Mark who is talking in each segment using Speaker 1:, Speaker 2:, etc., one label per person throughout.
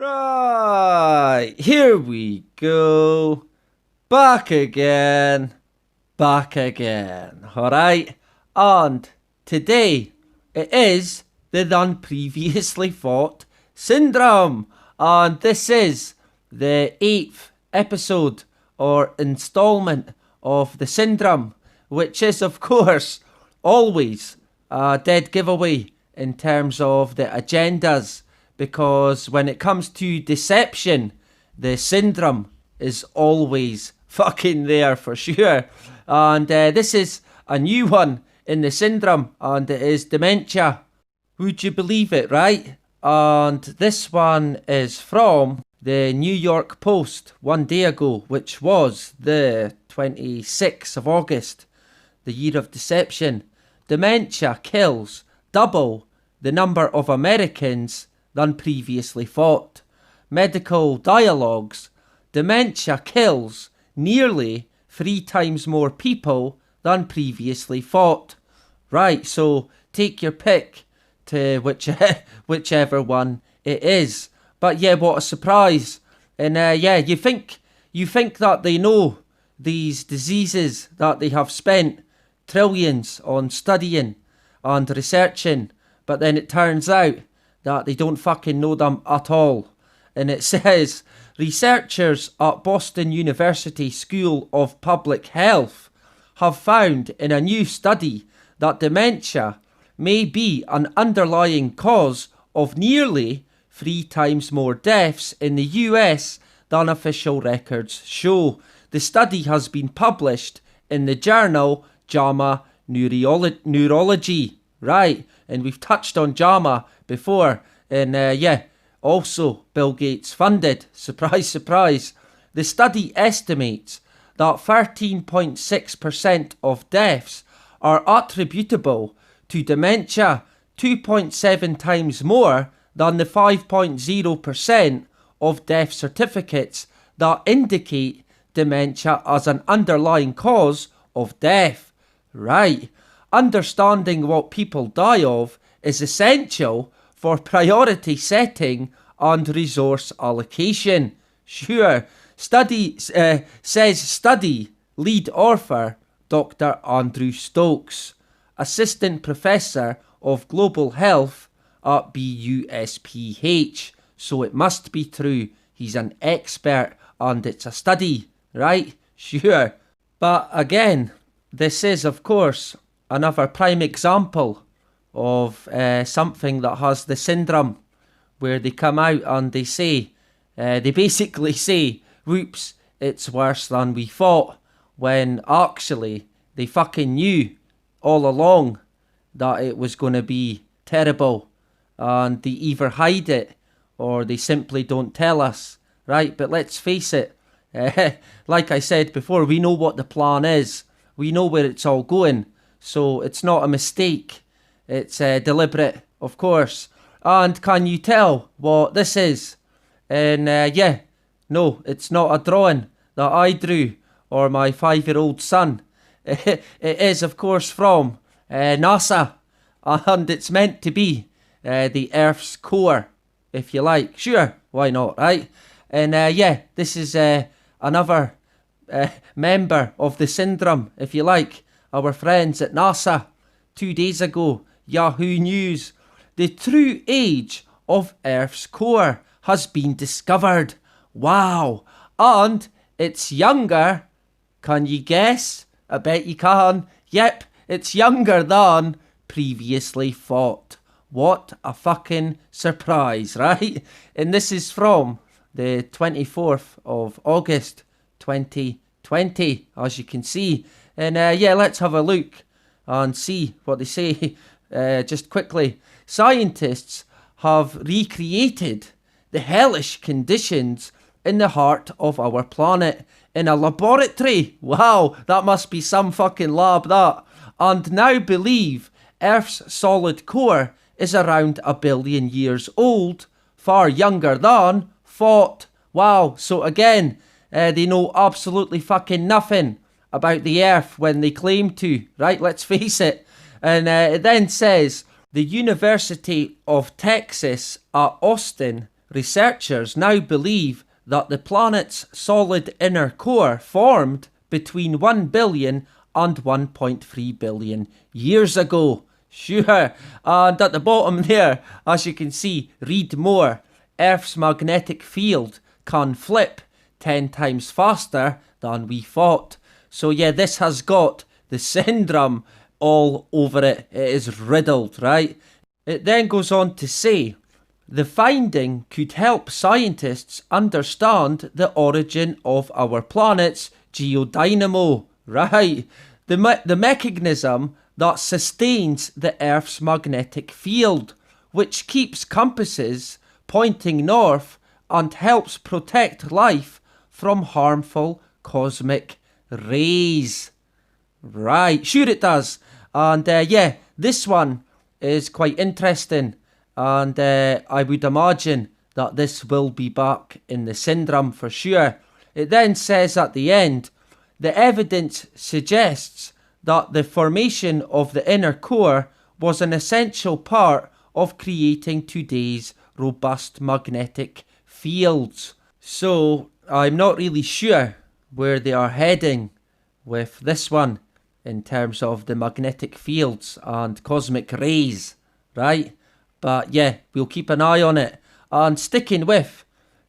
Speaker 1: Right, here we go. Back again. Back again. Alright? And today it is the None Previously Fought Syndrome. And this is the 8th episode or installment of the Syndrome, which is, of course, always a dead giveaway in terms of the agendas, because when it comes to deception, the Syndrome is always fucking there for sure. And this is a new one in the Syndrome, and it is dementia. Would you believe it, right? And this one is from the New York Post one day ago, which was the 26th of August, the year of deception. Dementia kills double the number of Americans than previously thought. Medical dialogues. Dementia kills nearly 3 times more people than previously thought. Right, so take your pick to whichever one it is. But yeah, what a surprise. And yeah, you think that they know these diseases that they have spent trillions on studying and researching, but then it turns out that they don't fucking know them at all. And it says, researchers at Boston University School of Public Health have found in a new study that dementia may be an underlying cause of nearly 3 times more deaths in the US than official records show. The study has been published in the journal JAMA Neurology. Right, and we've touched on JAMA before, and yeah, also Bill Gates funded. Surprise, surprise. The study estimates that 13.6% of deaths are attributable to dementia, 2.7 times more than the 5.0% of death certificates that indicate dementia as an underlying cause of death. Right. Understanding what people die of is essential for priority setting and resource allocation. Sure, study lead author Dr. Andrew Stokes, assistant professor of global health at BUSPH. So it must be true. He's an expert and it's a study, right? Sure. But again, this is, of course, another prime example of something that has the Syndrome, where they come out and they say, they basically say, whoops, it's worse than we thought, when actually they fucking knew all along that it was going to be terrible, and they either hide it or they simply don't tell us, right? But let's face it, like I said before, we know what the plan is, we know where it's all going. So it's not a mistake. It's deliberate, of course. And can you tell what this is? And yeah, no, it's not a drawing that I drew or my 5-year-old son. It is, of course, from NASA. And it's meant to be the Earth's core, if you like. Sure, why not, right? And yeah, this is another member of the Syndrome, if you like. Our friends at NASA. 2 days ago, Yahoo News. The true age of Earth's core has been discovered. Wow. And it's younger. Can you guess? I bet you can. Yep, it's younger than previously thought. What a fucking surprise, right? And this is from the 24th of August 2020, as you can see. And yeah, let's have a look and see what they say just quickly. Scientists have recreated the hellish conditions in the heart of our planet in a laboratory. Wow, that must be some fucking lab, that. And now believe Earth's solid core is around 1 billion years old, far younger than thought. Wow, so again, they know absolutely fucking nothing about the Earth when they claim to, right? Let's face it. And it then says, the University of Texas at Austin researchers now believe that the planet's solid inner core formed between 1 billion and 1.3 billion years ago. Sure, and at the bottom there, as you can see, read more. Earth's magnetic field can flip 10 times faster than we thought. So yeah, this has got the syndrome all over it. It is riddled, right? It then goes on to say, the finding could help scientists understand the origin of our planet's geodynamo, right? The mechanism that sustains the Earth's magnetic field, which keeps compasses pointing north and helps protect life from harmful cosmic rays. Right, sure it does. And yeah, this one is quite interesting. And I would imagine that this will be back in the syndrome for sure. It then says at the end, the evidence suggests that the formation of the inner core was an essential part of creating today's robust magnetic fields. So I'm not really sure where they are heading with this one in terms of the magnetic fields and cosmic rays, right? But yeah, we'll keep an eye on it. And sticking with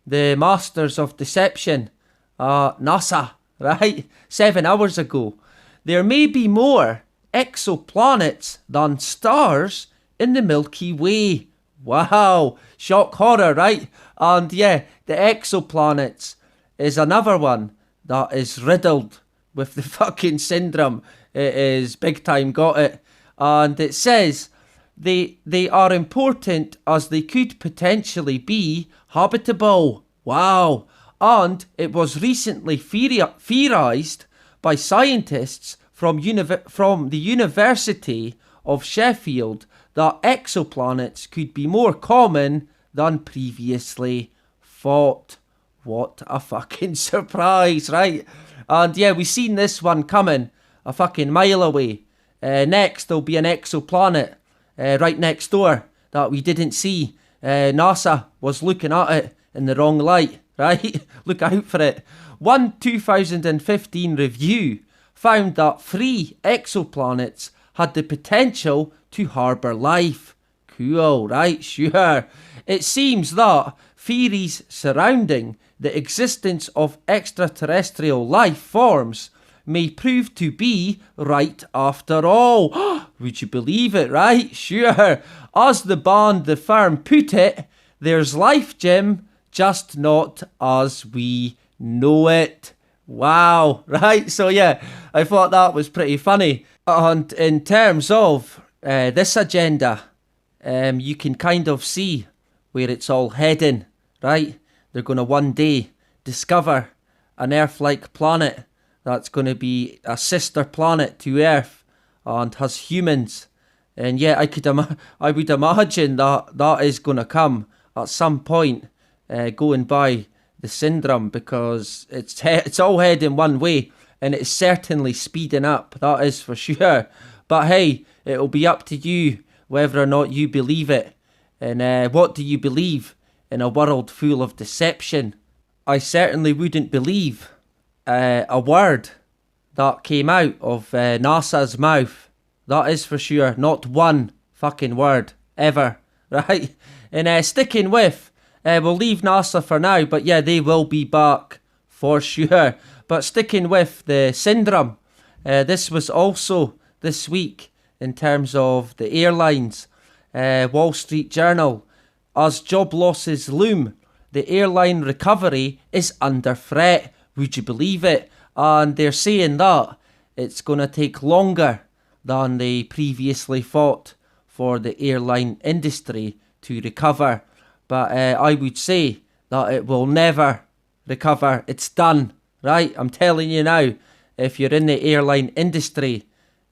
Speaker 1: the Masters of Deception, NASA, right? 7 hours ago, there may be more exoplanets than stars in the Milky Way. Wow, shock horror, right? And yeah, the exoplanets is another one that is riddled with the fucking syndrome. It is big time got it. And it says they are important as they could potentially be habitable. Wow. And it was recently theorized by scientists from the University of Sheffield that exoplanets could be more common than previously thought. What a fucking surprise, right? And yeah, we seen this one coming a fucking mile away. Next, there'll be an exoplanet right next door that we didn't see. NASA was looking at it in the wrong light, right? Look out for it. One 2015 review found that 3 exoplanets had the potential to harbour life. Cool, right? Sure. It seems that theories surrounding the existence of extraterrestrial life forms may prove to be right after all. Would you believe it, right? Sure. As the band The Firm put it, there's life, Jim, just not as we know it. Wow, right? So yeah, I thought that was pretty funny. And in terms of this agenda, you can kind of see where it's all heading, right? They're going to one day discover an Earth-like planet that's going to be a sister planet to Earth and has humans. And yeah, I would imagine that is going to come at some point, going by the syndrome, because it's all heading one way and it's certainly speeding up, that is for sure. But hey, it'll be up to you whether or not you believe it. And what do you believe in a world full of deception? I certainly wouldn't believe a word that came out of NASA's mouth. That is for sure. Not one fucking word ever, right? And sticking with, we'll leave NASA for now, but yeah, they will be back for sure. But sticking with the syndrome, this was also this week in terms of the airlines. Wall Street Journal, as job losses loom, the airline recovery is under threat. Would you believe it? And they're saying that it's going to take longer than they previously thought for the airline industry to recover. But I would say that it will never recover. It's done, right? I'm telling you now, if you're in the airline industry,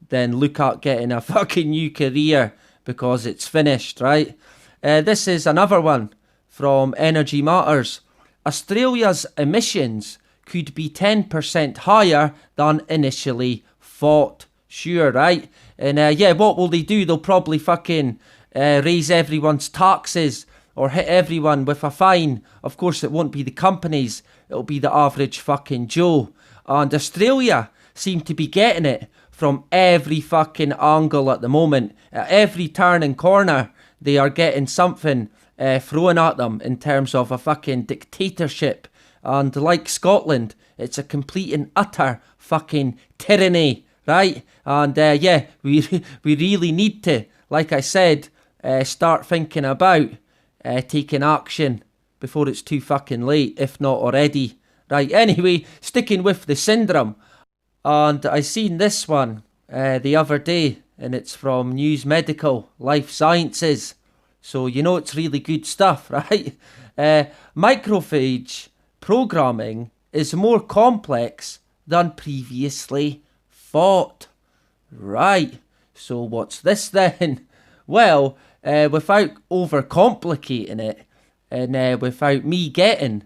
Speaker 1: then look at getting a fucking new career, because it's finished, right? This is another one from Energy Matters. Australia's emissions could be 10% higher than initially thought. Sure, right? And yeah, what will they do? They'll probably fucking raise everyone's taxes or hit everyone with a fine. Of course, it won't be the companies, it'll be the average fucking Joe. And Australia seem to be getting it from every fucking angle at the moment. At every turn and corner, they are getting something thrown at them in terms of a fucking dictatorship. And like Scotland, it's a complete and utter fucking tyranny, right? And yeah, we really need to, like I said, start thinking about taking action before it's too fucking late, if not already. Right, anyway, sticking with the syndrome. And I seen this one the other day, and it's from News Medical Life Sciences. So you know it's really good stuff, right? Macrophage programming is more complex than previously thought. Right, so what's this then? Well, without overcomplicating it, and without me getting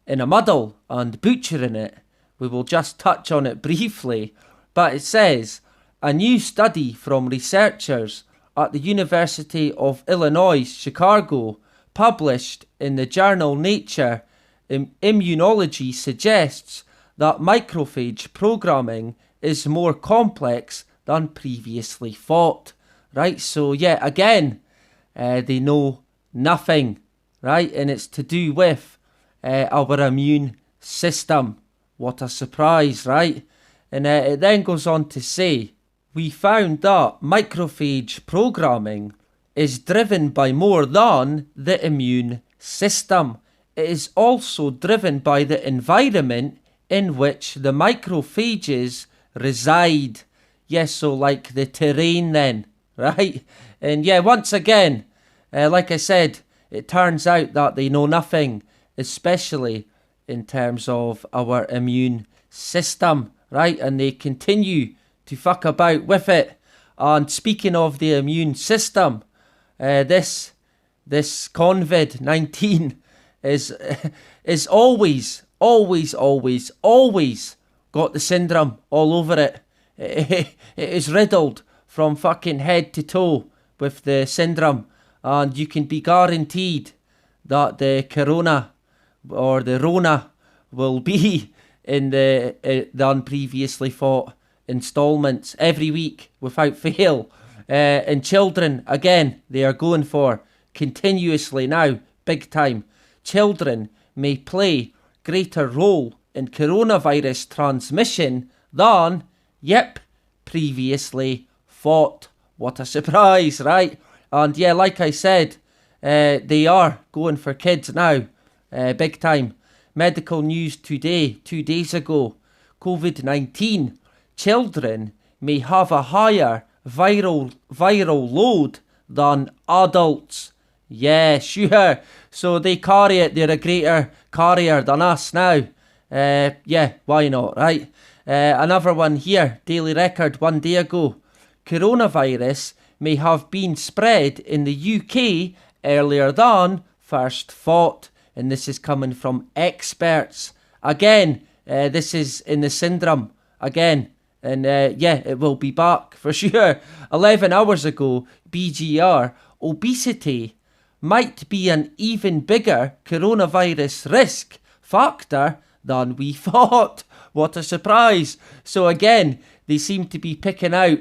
Speaker 1: in a muddle and butchering it, we will just touch on it briefly. But it says, a new study from researchers at the University of Illinois, Chicago, published in the journal Nature Immunology, suggests that macrophage programming is more complex than previously thought. Right, so yeah, again, they know nothing, right? And it's to do with our immune system. What a surprise, right? And it then goes on to say, we found that macrophage programming is driven by more than the immune system. It is also driven by the environment in which the macrophages reside. Yes, so like the terrain then, right? And yeah, once again, like I said, it turns out that they know nothing, especially in terms of our immune system, right? And they continue to fuck about with it. And speaking of the immune system, this COVID-19 is always got the syndrome all over it. It is riddled from fucking head to toe with the syndrome, and you can be guaranteed that the corona or the Rona will be in the unpreviously thought installments every week without fail. And children, again, they are going for continuously now, big time. Children may play greater role in coronavirus transmission than, previously thought. What a surprise, right? And yeah, like I said, they are going for kids now, big time. Medical News Today, 2 days ago, COVID-19, children may have a higher viral load than adults. Yeah, sure. So they carry it, they're a greater carrier than us now. Yeah, why not, right? Another one here, Daily Record 1 day ago. Coronavirus may have been spread in the UK earlier than first thought. And this is coming from experts. Again, this is in the syndrome. Again. And yeah, it will be back for sure. 11 hours ago, BGR, obesity might be an even bigger coronavirus risk factor than we thought. What a surprise. So again, they seem to be picking out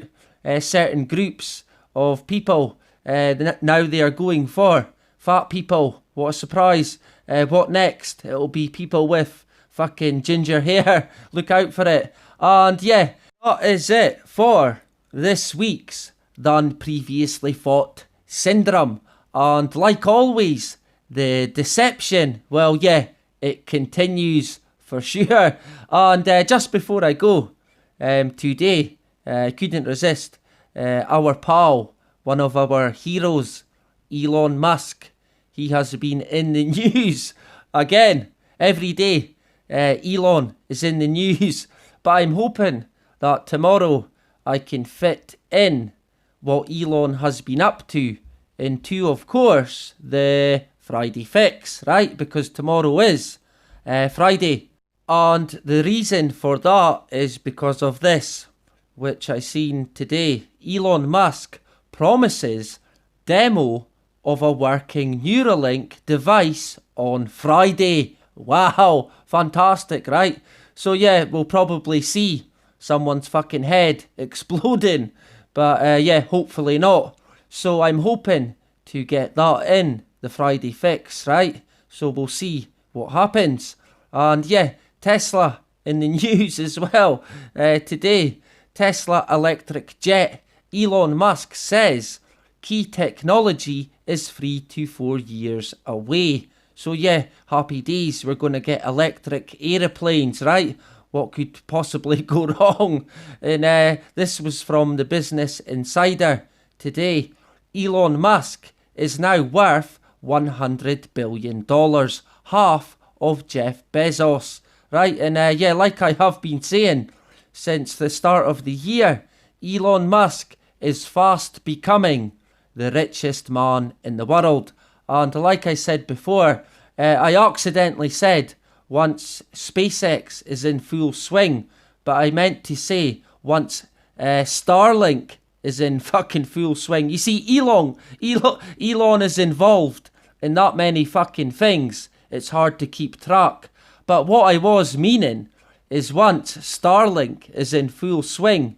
Speaker 1: certain groups of people. Now they are going for fat people. What a surprise. What next? It'll be people with fucking ginger hair. Look out for it. And yeah, that is it for this week's Than Previously Thought Syndrome. And like always, the deception, well, yeah, it continues for sure. And just before I go, today, couldn't resist our pal, one of our heroes, Elon Musk. He has been in the news again every day. Elon is in the news, but I'm hoping that tomorrow I can fit in what Elon has been up to into, of course, the Friday Fix, right? Because tomorrow is Friday. And the reason for that is because of this, which I seen today. Elon Musk promises demo of a working Neuralink device on Friday. Wow, fantastic, right? So yeah, we'll probably see someone's fucking head exploding, but yeah, hopefully not. So I'm hoping to get that in the Friday fix, right? So we'll see what happens. And yeah, Tesla in the news as well today. Tesla electric jet. Elon Musk says key technology is 3 to 4 years away. So yeah, happy days. We're going to get electric aeroplanes, right? What could possibly go wrong? And this was from the Business Insider today. Elon Musk is now worth $100 billion, half of Jeff Bezos, right? And yeah, like I have been saying since the start of the year, Elon Musk is fast becoming the richest man in the world. And like I said before, I accidentally said once SpaceX is in full swing, but I meant to say once Starlink is in fucking full swing. You see, Elon is involved in that many fucking things. It's hard to keep track. But what I was meaning is once Starlink is in full swing,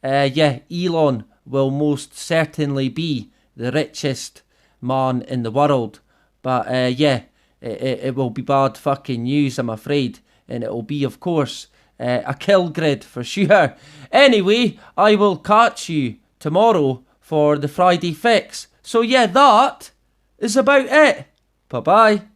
Speaker 1: yeah, Elon will most certainly be the richest man in the world. But yeah, it will be bad fucking news, I'm afraid. And it will be, of course, a kill grid for sure. Anyway, I will catch you tomorrow for the Friday fix. So yeah, that is about it. Bye-bye.